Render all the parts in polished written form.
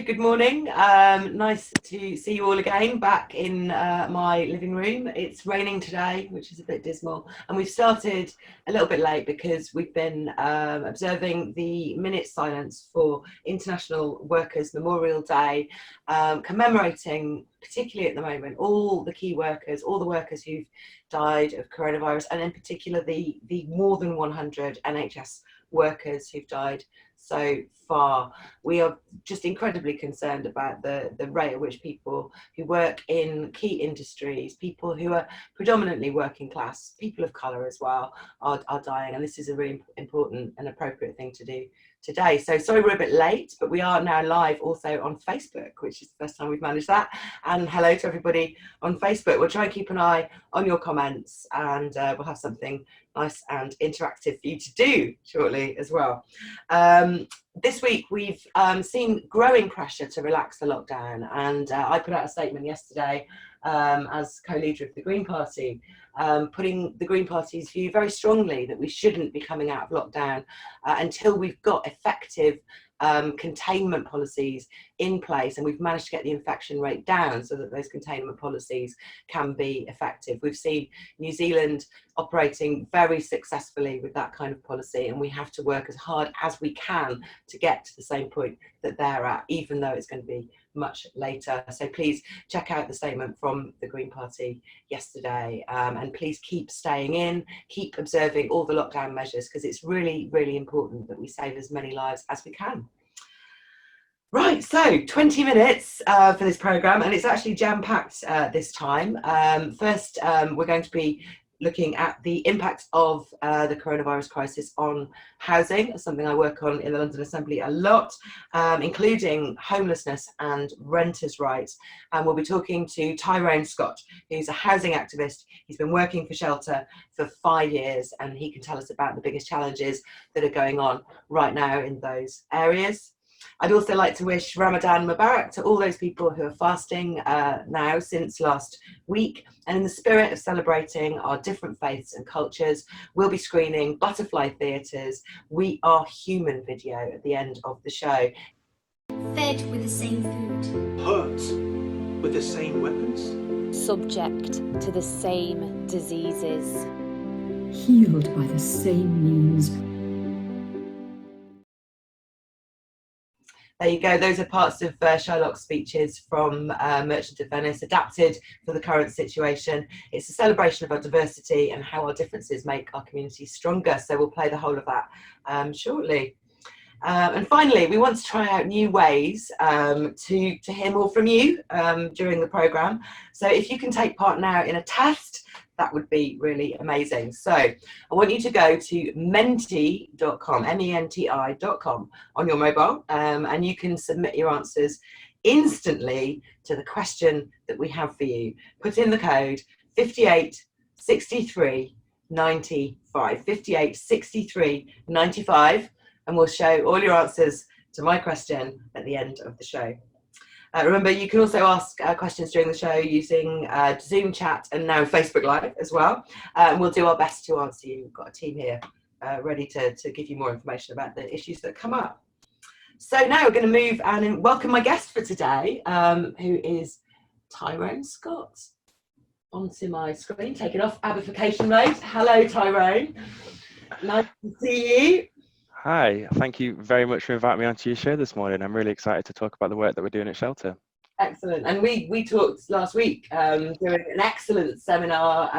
good morning. Nice to see you all again back in my living room. It's raining today, which is a bit dismal, and we've started a little bit late because we've been observing the minute silence for International Workers' Memorial Day, commemorating, particularly at the moment, all the key workers, all the workers who've died of coronavirus, and in particular the more than 100 NHS workers who've died so far. We are just incredibly concerned about the rate at which people who work in key industries, people who are predominantly working class, people of colour as well, are dying, and this is a really important and appropriate thing to do today. So sorry we're a bit late, but we are now live also on Facebook, which is the first time we've managed that. And hello to everybody on Facebook. We'll try and keep an eye on your comments, and we'll have something nice and interactive for you to do shortly as well. This week we've seen growing pressure to relax the lockdown, and I put out a statement yesterday as co-leader of the Green Party, putting the Green Party's view very strongly that we shouldn't be coming out of lockdown until we've got effective containment policies in place, and we've managed to get the infection rate down so that those containment policies can be effective. We've seen New Zealand operating very successfully with that kind of policy, and we have to work as hard as we can to get to the same point that they're at, even though it's going to be much later. So please check out the statement from the Green Party yesterday, and please keep staying in, keep observing all the lockdown measures, because it's really, really important that we save as many lives as we can. Right, so 20 minutes for this programme, and it's actually jam-packed this time. First, we're going to be looking at the impact of the coronavirus crisis on housing, something I work on in the London Assembly a lot, including homelessness and renters' rights. And we'll be talking to Tyrone Scott, who's a housing activist. He's been working for Shelter for 5 years, and he can tell us about the biggest challenges that are going on right now in those areas. I'd also like to wish Ramadan Mubarak to all those people who are fasting now since last week. And in the spirit of celebrating our different faiths and cultures, we'll be screening Butterfly Theatre's We Are Human video at the end of the show. Fed with the same food. Hurt with the same weapons. Subject to the same diseases. Healed by the same means. There you go. Those are parts of Shylock's speeches from Merchant of Venice, adapted for the current situation. It's a celebration of our diversity and how our differences make our community stronger. So we'll play the whole of that shortly. And finally, we want to try out new ways to hear more from you during the programme. So if you can take part now in a test, that would be really amazing. So I want you to go to menti.com, menti.com on your mobile, and you can submit your answers instantly to the question that we have for you. Put in the code 586395, 586395, and we'll show all your answers to my question at the end of the show. Remember, you can also ask questions during the show using Zoom chat and now Facebook Live as well. And we'll do our best to answer you. We've got a team here ready to give you more information about the issues that come up. So now we're going to move and welcome my guest for today, who is Tyrone Scott. Onto my screen, take it off amplification mode. Hello, Tyrone. Nice to see you. Hi, thank you very much for inviting me onto your show this morning. I'm really excited to talk about the work that we're doing at Shelter. Excellent. And we talked last week during an excellent seminar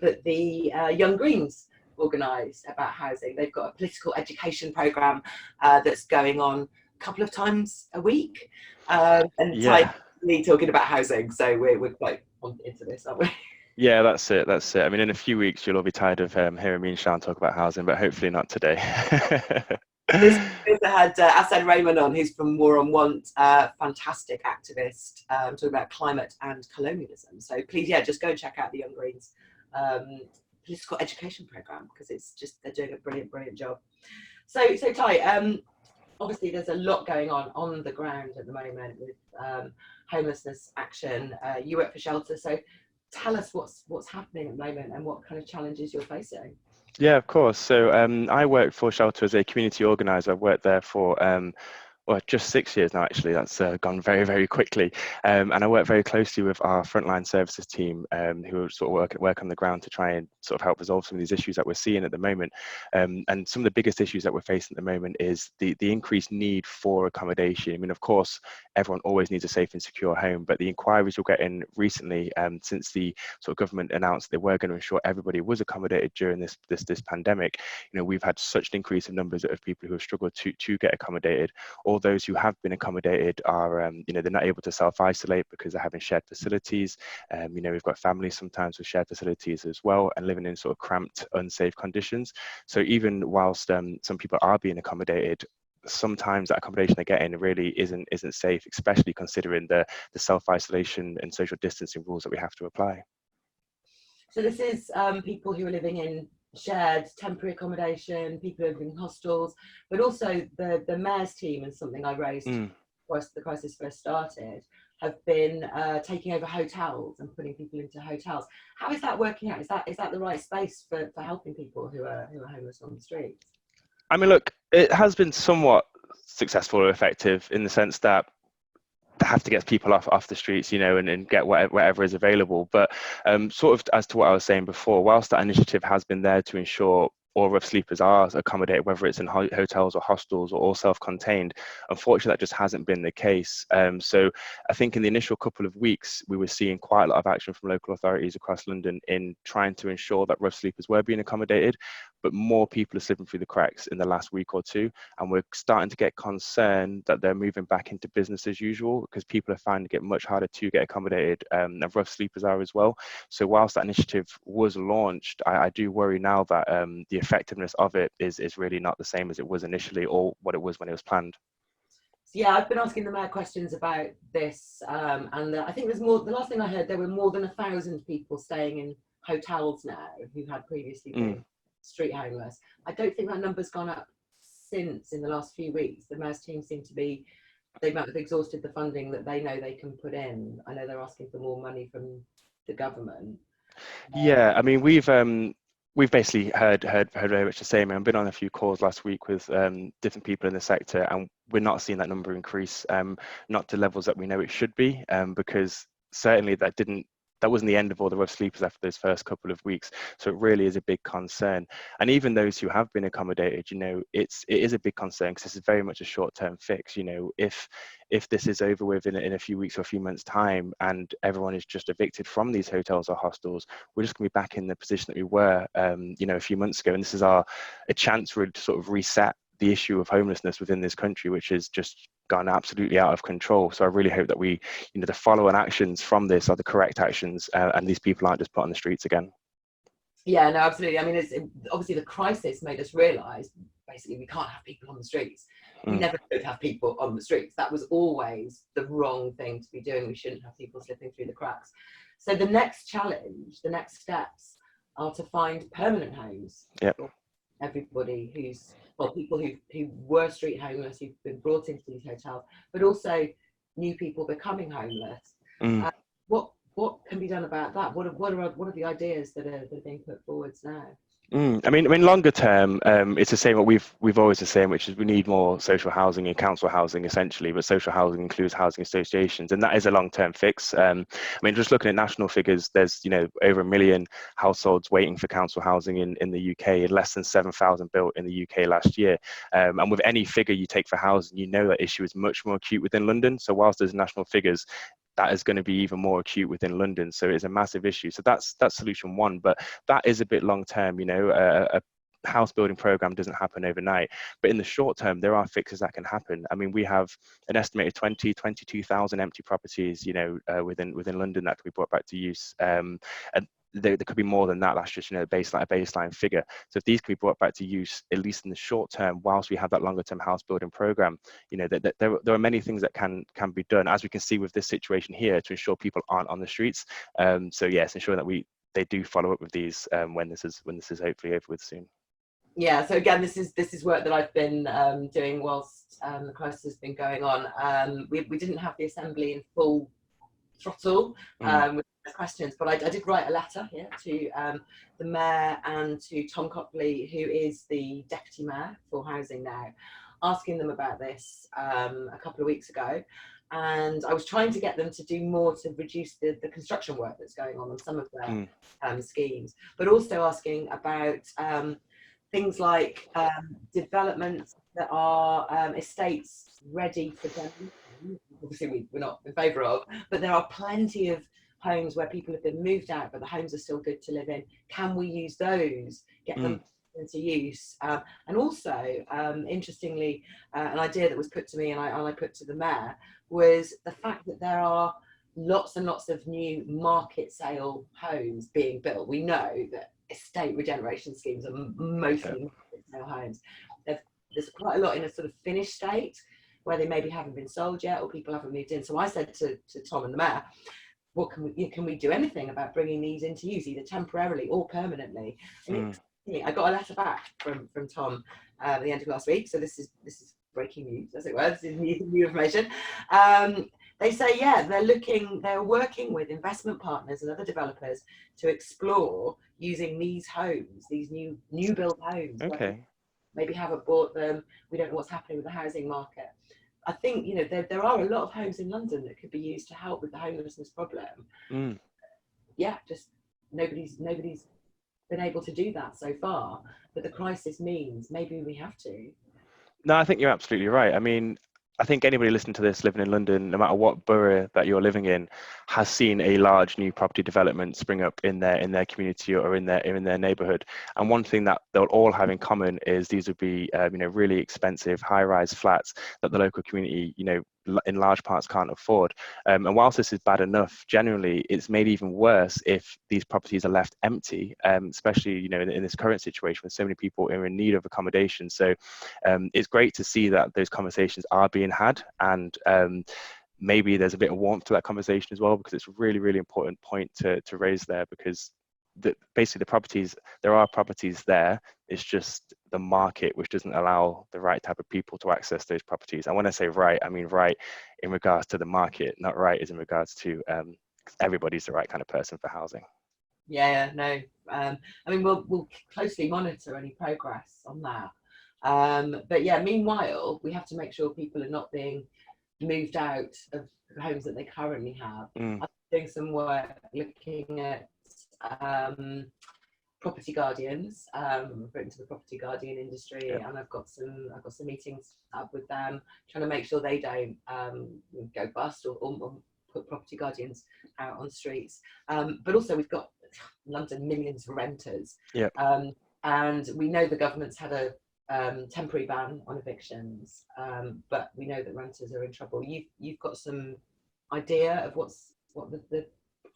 that the Young Greens organised about housing. They've got a political education programme that's going on a couple of times a week. And Yeah. talking about housing. So we're quite into this, aren't we? Yeah, that's it. I mean, in a few weeks, you'll all be tired of hearing me and Sian talk about housing, but hopefully not today. This had Asad Rayman on, who's from War on Want, fantastic activist, talking about climate and colonialism. So please, just go and check out the Young Greens political education programme, because they're doing a brilliant job. So Ty, obviously there's a lot going on the ground at the moment with homelessness action. You work for Shelter, so tell us what's happening at the moment and what kind of challenges you're facing. Yeah, of course. So I work for Shelter as a community organiser. I've worked there for well, just 6 years now, actually. That's gone very, very quickly. And I work very closely with our frontline services team, who sort of work on the ground to try and sort of help resolve some of these issues that we're seeing at the moment. And some of the biggest issues that we're facing at the moment is the increased need for accommodation. I mean, of course, everyone always needs a safe and secure home, but the inquiries we're getting recently, since the sort of government announced they were going to ensure everybody was accommodated during this pandemic, we've had such an increase in numbers of people who have struggled to get accommodated. All those who have been accommodated are, they're not able to self-isolate because they're having shared facilities. We've got families sometimes with shared facilities as well and living in sort of cramped, unsafe conditions. So even whilst some people are being accommodated, sometimes that accommodation they're getting really isn't safe, especially considering the self-isolation and social distancing rules that we have to apply. So this is people who are living in shared temporary accommodation, people who are living in hostels, but also the mayor's team, and something I raised once the crisis first started, have been taking over hotels and putting people into hotels. How is that working out? Is that the right space for helping people who are homeless on the streets? I mean, look, it has been somewhat successful or effective in the sense that they have to get people off the streets, and get whatever is available. But sort of as to what I was saying before, whilst that initiative has been there to ensure all rough sleepers are accommodated, whether it's in hotels or hostels or all self-contained, unfortunately, that just hasn't been the case. So I think in the initial couple of weeks, we were seeing quite a lot of action from local authorities across London in trying to ensure that rough sleepers were being accommodated, but more people are slipping through the cracks in the last week or two. And we're starting to get concerned that they're moving back into business as usual because people are finding it much harder to get accommodated, and rough sleepers are as well. So whilst that initiative was launched, I do worry now that the effectiveness of it is really not the same as it was initially or what it was when it was planned. Yeah, I've been asking the mayor questions about this, and I think there's more. The last thing I heard, there were more than 1,000 people staying in hotels now who had previously been street homeless. I don't think that number's gone up since in the last few weeks. The mayor's team seem to be, they might have exhausted the funding that they know they can put in. I know they're asking for more money from the government. Yeah, I mean, we've basically heard very much the same. I've been on a few calls last week with different people in the sector, and we're not seeing that number increase, not to levels that we know it should be, because certainly that wasn't the end of all the rough sleepers after those first couple of weeks. So it really is a big concern. And even those who have been accommodated, it is a big concern because this is very much a short-term fix. If this is over with in a few weeks or a few months' time and everyone is just evicted from these hotels or hostels, we're just going to be back in the position that we were, a few months ago. And this is a chance really to sort of reset the issue of homelessness within this country, which is just gone absolutely out of control. So I really hope that we, the follow-on actions from this are the correct actions, and these people aren't just put on the streets again. Yeah, no, absolutely. I mean, obviously the crisis made us realise basically we can't have people on the streets. We never could have people on the streets. That was always the wrong thing to be doing. We shouldn't have people slipping through the cracks. So the next challenge, the next steps are to find permanent homes. Yep. For everybody people who were street homeless, who've been brought into these hotels, but also new people becoming homeless. What can be done about that? What are the ideas that are being put forwards now? I mean, longer term, it's the same what we've always the same, which is we need more social housing and council housing essentially, but social housing includes housing associations, and that is a long-term fix. I mean, just looking at national figures, there's over 1 million households waiting for council housing in the UK, and less than 7,000 built in the UK last year. And with any figure you take for housing, that issue is much more acute within London. So whilst there's national figures, that is going to be even more acute within London. So it's a massive issue. So that's solution one, but that is a bit long term. A house building program doesn't happen overnight, but in the short term, there are fixes that can happen. I mean, we have an estimated 22,000 empty properties, within London that can be brought back to use. And there could be more than that. That's just a baseline figure. So if these could be brought back to use, at least in the short term, whilst we have that longer term house building program, there are many things that can be done, as we can see with this situation here, to ensure people aren't on the streets. So yes, ensuring that they do follow up with these when this is hopefully over with soon. Yeah. So again, this is work that I've been doing whilst the crisis has been going on. We didn't have the assembly in full throttle with questions, but I did write a letter here to the mayor and to Tom Copley, who is the deputy mayor for housing now, asking them about this a couple of weeks ago, and I was trying to get them to do more to reduce the construction work that's going on some of their schemes, but also asking about things like developments that are estates ready for them. Obviously, we're not in favour of, but there are plenty of homes where people have been moved out, but the homes are still good to live in. Can we use those, get them into use? And also, interestingly, an idea that was put to me and I put to the mayor was the fact that there are lots and lots of new market sale homes being built. We know that estate regeneration schemes are mostly market sale homes. There's quite a lot in a sort of finished state where they maybe haven't been sold yet or people haven't moved in. So I said to Tom and the mayor, what can we do anything about bringing these into use, either temporarily or permanently? And I got a letter back from Tom at the end of last week. So this is breaking news, as it were. This is new information. They say, yeah, they're working with investment partners and other developers to explore using these homes, these new build homes. Okay. Maybe haven't bought them. We don't know what's happening with the housing market. I think, you know, there are a lot of homes in London that could be used to help with the homelessness problem. Yeah, just nobody's been able to do that so far. But the crisis means maybe we have to. No, I think you're absolutely right. I mean, I think anybody listening to this living in London, no matter what borough that you're living in, has seen a large new property development spring up in their community or in their neighbourhood. And one thing that they'll all have in common is these would be really expensive high-rise flats that the local community, in large parts can't afford. And whilst this is bad enough, generally it's made even worse if these properties are left empty, especially in this current situation with so many people who are in need of accommodation. So it's great to see that those conversations are being had, and maybe there's a bit of warmth to that conversation as well, because it's a really, really important point to raise there, because basically there are properties there. It's just the market which doesn't allow the right type of people to access those properties. And when I say right, I mean right in regards to the market, not right as in regards to everybody's the right kind of person for housing. Yeah, no. I mean, we'll closely monitor any progress on that. But yeah, meanwhile, we have to make sure people are not being moved out of the homes that they currently have. I'm doing some work looking at property guardians. I've written to the property guardian industry, and I've got some meetings up with them, trying to make sure they don't go bust or put property guardians out on the streets. But also we've got London millions of renters, and we know the government's had a temporary ban on evictions, but we know that renters are in trouble. You've got some idea of what the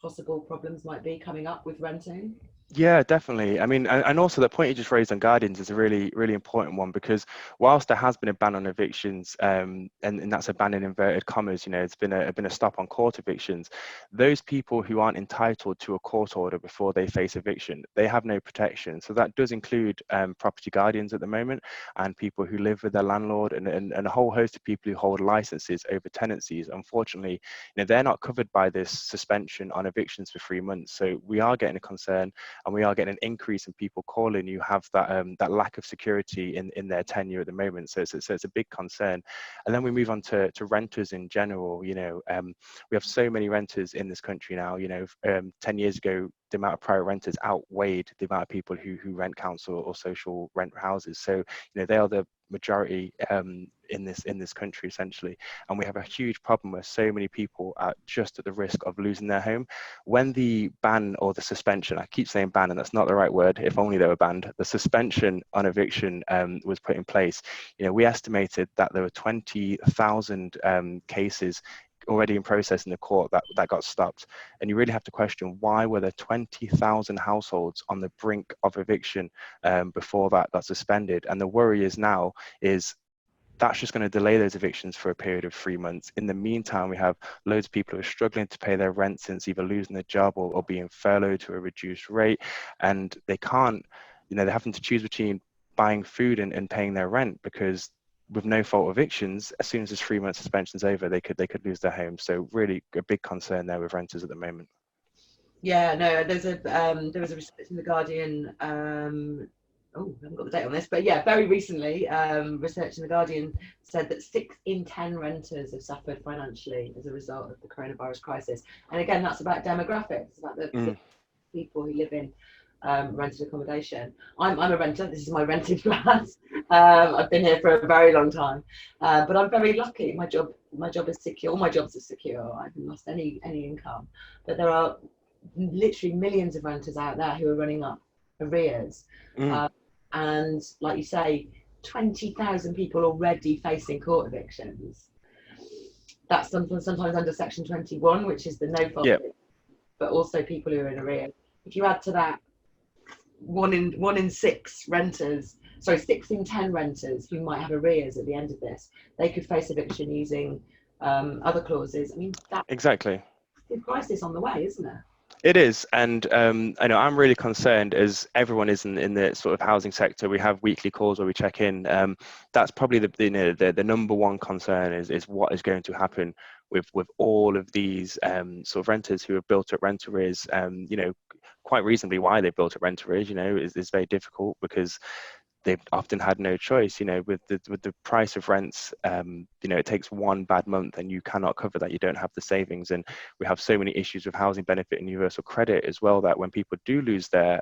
possible problems might be coming up with renting? Yeah, definitely. I mean, and also the point you just raised on guardians is a really, really important one, because whilst there has been a ban on evictions, and that's a ban in inverted commas, it's been a stop on court evictions. Those people who aren't entitled to a court order before they face eviction, they have no protection. So that does include property guardians at the moment, and people who live with their landlord, and a whole host of people who hold licenses over tenancies. Unfortunately, they're not covered by this suspension on evictions for 3 months. So we are getting a concern, and we are getting an increase in people calling who have that lack of security in their tenure at the moment. So it's a big concern. And then we move on to renters in general. We have so many renters in this country now. 10 years ago, the amount of private renters outweighed the amount of people who rent council or social rent houses. So they are the majority in this country essentially, and we have a huge problem where so many people are just at the risk of losing their home. When the ban or the suspension, I keep saying ban and that's not the right word, if only they were banned, the suspension on eviction was put in place, we estimated that there were 20,000 cases already in process in the court that got stopped. And you really have to question, why were there 20,000 households on the brink of eviction before that got suspended? And the worry is now that's just going to delay those evictions for a period of 3 months. In the meantime, we have loads of people who are struggling to pay their rent since either losing their job or being furloughed to a reduced rate, and they can't, they're having to choose between buying food and paying their rent, because with no fault evictions, as soon as this 3 month suspension is over, they could lose their home. So really a big concern there with renters at the moment. Yeah, no, there was a research in the Guardian I haven't got the date on this, but yeah, very recently, research in The Guardian said that 6 in 10 renters have suffered financially as a result of the coronavirus crisis. And again, that's about demographics, it's about the people who live in rented accommodation. I'm a renter. This is my rented flat. I've been here for a very long time, but I'm very lucky. My job is secure. All my jobs are secure. I haven't lost any income, but there are literally millions of renters out there who are running up arrears, and like you say, 20,000 people already facing court evictions. That's sometimes under Section 21, which is the no fault, but also people who are in arrears. If you add to that 1 in 6 renters, sorry, 6 in 10 renters who might have arrears at the end of this, they could face eviction using other clauses. I mean, that's exactly a crisis on the way, isn't it? It is, and I know I'm really concerned, as everyone is in the sort of housing sector. We have weekly calls where we check in. That's probably the number one concern is what is going to happen with all of these sort of renters who have built up rent arrears. You know, quite reasonably why they built up rent arrears. You know, is very difficult because they've often had no choice. You know, with the price of rents, you know, it takes one bad month and you cannot cover that. You don't have the savings, and we have so many issues with housing benefit and universal credit as well, that when people do lose their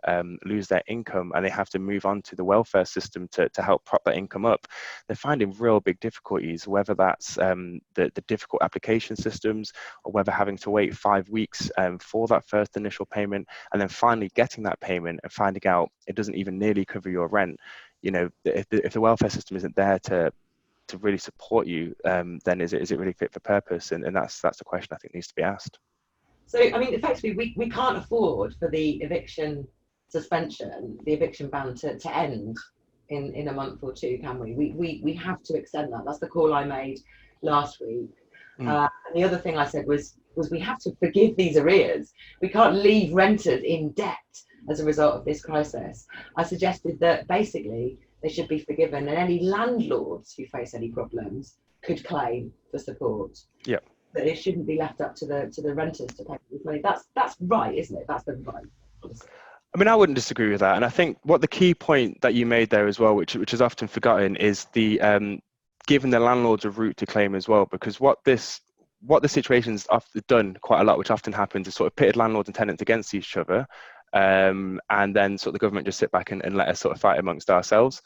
income and they have to move on to the welfare system to help prop that income up, they're finding real big difficulties, whether that's the difficult application systems, or whether having to wait 5 weeks for that first initial payment, and then finally getting that payment and finding out it doesn't even nearly cover your rent. You know, if the welfare system isn't there to really support you, then is it really fit for purpose? And that's the question I think needs to be asked. So, I mean, effectively, we can't afford for the eviction suspension, the eviction ban to end in a month or two, can we? We have to extend that. That's the call I made last week. And the other thing I said was we have to forgive these arrears. We can't leave renters in debt as a result of this crisis. I suggested that basically they should be forgiven, and any landlords who face any problems could claim for support. Yeah. That it shouldn't be left up to the renters to pay this money. That's right, isn't it? That's the right policy. I mean, I wouldn't disagree with that. And I think what the key point that you made there as well, which is often forgotten, is the giving the landlords a route to claim as well, because what the situation's often done quite a lot, which often happens, is sort of pitted landlords and tenants against each other. And then sort of the government just sit back and let us sort of fight amongst ourselves,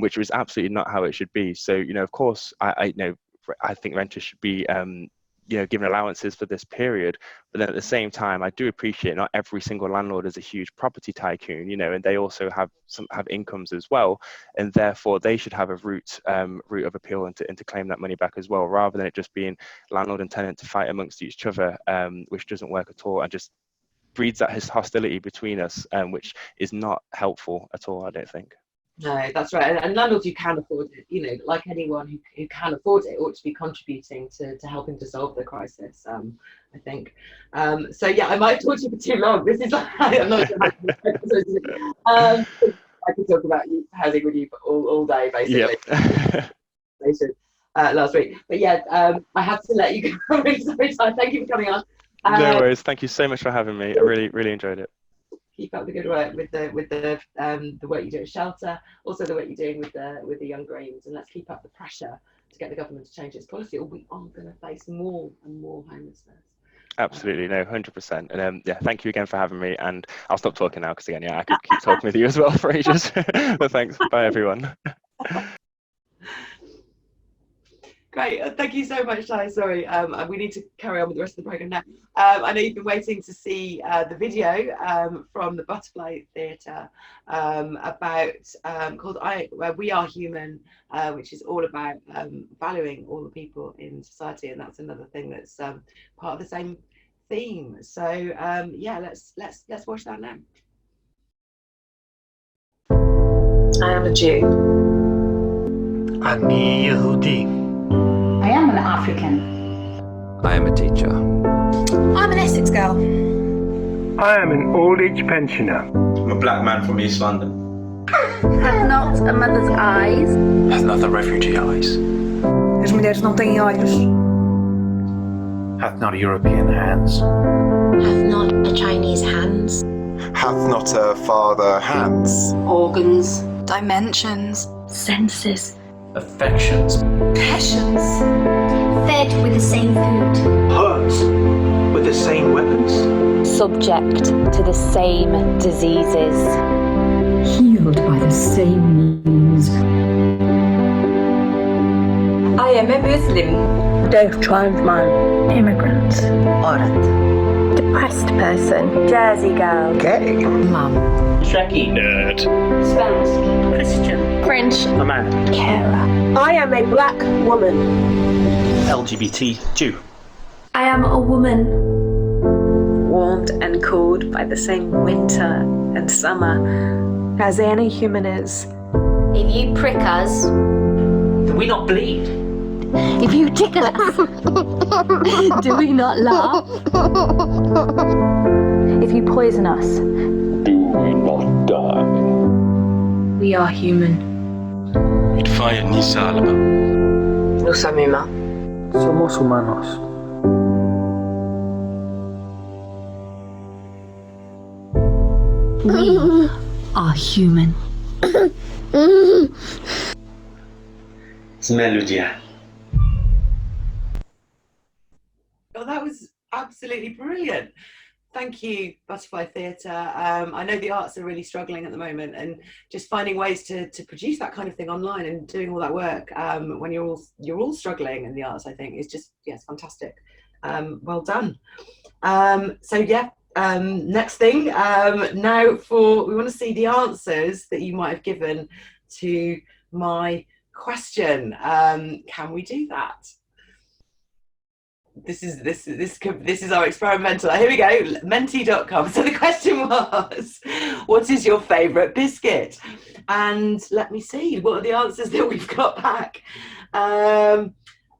which is absolutely not how it should be. So, you know, of course, I think renters should be, you know, given allowances for this period, but then at the same time, I do appreciate not every single landlord is a huge property tycoon, you know, and they also have incomes as well, and therefore they should have a route of appeal and to claim that money back as well, rather than it just being landlord and tenant to fight amongst each other, which doesn't work at all and just breeds that hostility between us, which is not helpful at all, I don't think. No, that's right. And landlords who can afford it, you know, like anyone who can afford it, ought to be contributing to helping to solve the crisis, I think. So yeah, I might have talked to you for too long. This is I'm not sure how I could talk about housing with you all day, basically. Yep. Last week. But yeah, I have to let you go. Sorry, thank you for coming on. No worries. Thank you so much for having me. I really enjoyed it. Keep up the good work with the work you do at Shelter, also the work you're doing with the Young Greens, and let's keep up the pressure to get the government to change its policy, or we are going to face more and more homelessness. Absolutely, no, 100%. And yeah, thank you again for having me. And I'll stop talking now because again, yeah, I could keep talking with you as well for ages. But thanks. Bye, everyone. Great, thank you so much, Ty. Sorry, we need to carry on with the rest of the programme now. I know you've been waiting to see the video from the Butterfly Theatre about called We Are Human, which is all about valuing all the people in society, and that's another thing that's part of the same theme. So yeah, let's watch that now. I am a Jew. אני יהודי. I am an African. I am a teacher. I'm an Essex girl. I am an old age pensioner. I'm a black man from East London. Hath not a mother's eyes. Hath not the refugee eyes. As mulheres não têm olhos. Hath not European hands. Hath not a Chinese hands. Hath not a father hands. Organs. Dimensions. Senses. Affections. Passions. Fed with the same food. Hurt with the same weapons. Subject to the same diseases. Healed by the same means. I am a Muslim. Deaf trans man. Immigrant. Aurat. Depressed person. Jersey girl. Gay. Mum. Trekkie. Nerd. Spanish. Christian. French. A man. Carer. I am a black woman. LGBT Jew. I am a woman. Warmed and cooled by the same winter and summer As any human is. If you prick us, Do we not bleed? if you tickle us, do we not laugh? If you poison us, Do we not die? we are human. Idfaya ni salama. Nous sommes humains. Somos humanos. We are human. Melodia. Oh, that was absolutely brilliant. Thank you, Butterfly Theatre. I know the arts are really struggling at the moment, and just finding ways to produce that kind of thing online and doing all that work when you're all struggling in the arts, I think, is just, yes, fantastic. Well done. Next thing, now we want to see the answers that you might have given to my question. Can we do that? This is our experimental. Here we go. Menti.com. So the question was, what is your favourite biscuit? And let me see, what are the answers that we've got back?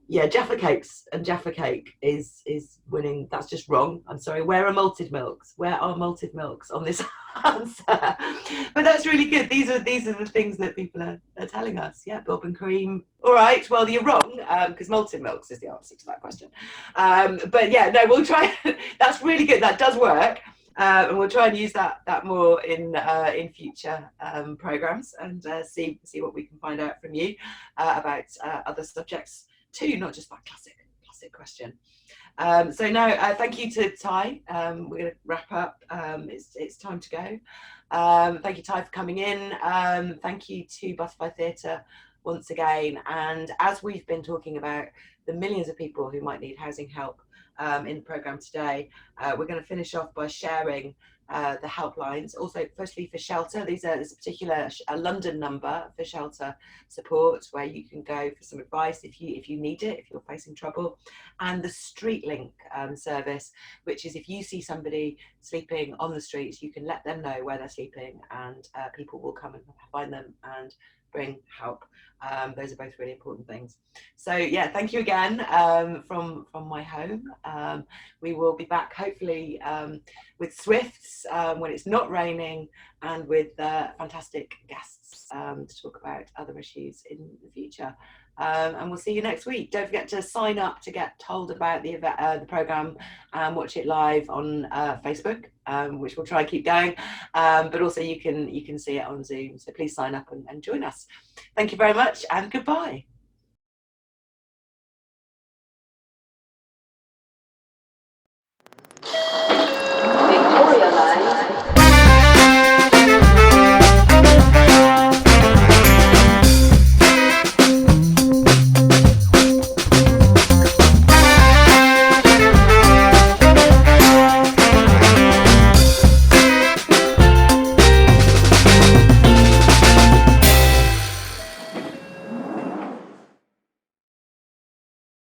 Jaffa Cakes, and Jaffa Cake is winning. That's just wrong. I'm sorry. Where are malted milks? Where are malted milks on this answer? But that's really good. These are the things that people are telling us. Yeah, Bob and cream. All right. Well, you're wrong, because malted milks is the answer to that question. But yeah, no, we'll try. That's really good. That does work. And we'll try and use that more in future programs, and see what we can find out from you about other subjects too, not just that classic question. So now, thank you to Ty. We're going to wrap up. It's time to go. Thank you, Ty, for coming in. Thank you to Butterfly Theatre once again. And as we've been talking about the millions of people who might need housing help in the programme today, we're going to finish off by sharing the helplines. Also, firstly, for shelter, there's a particular London number for shelter support where you can go for some advice if you need it, if you're facing trouble, and the Street Link service, which is if you see somebody sleeping on the streets, you can let them know where they're sleeping, and people will come and find them and bring help. Those are both really important things. So yeah, thank you again from my home. We will be back hopefully with Swifts when it's not raining, and with fantastic guests to talk about other issues in the future. And we'll see you next week. Don't forget to sign up to get told about the programme and watch it live on Facebook, which we'll try and keep going. But also you can see it on Zoom. So please sign up and join us. Thank you very much, and goodbye.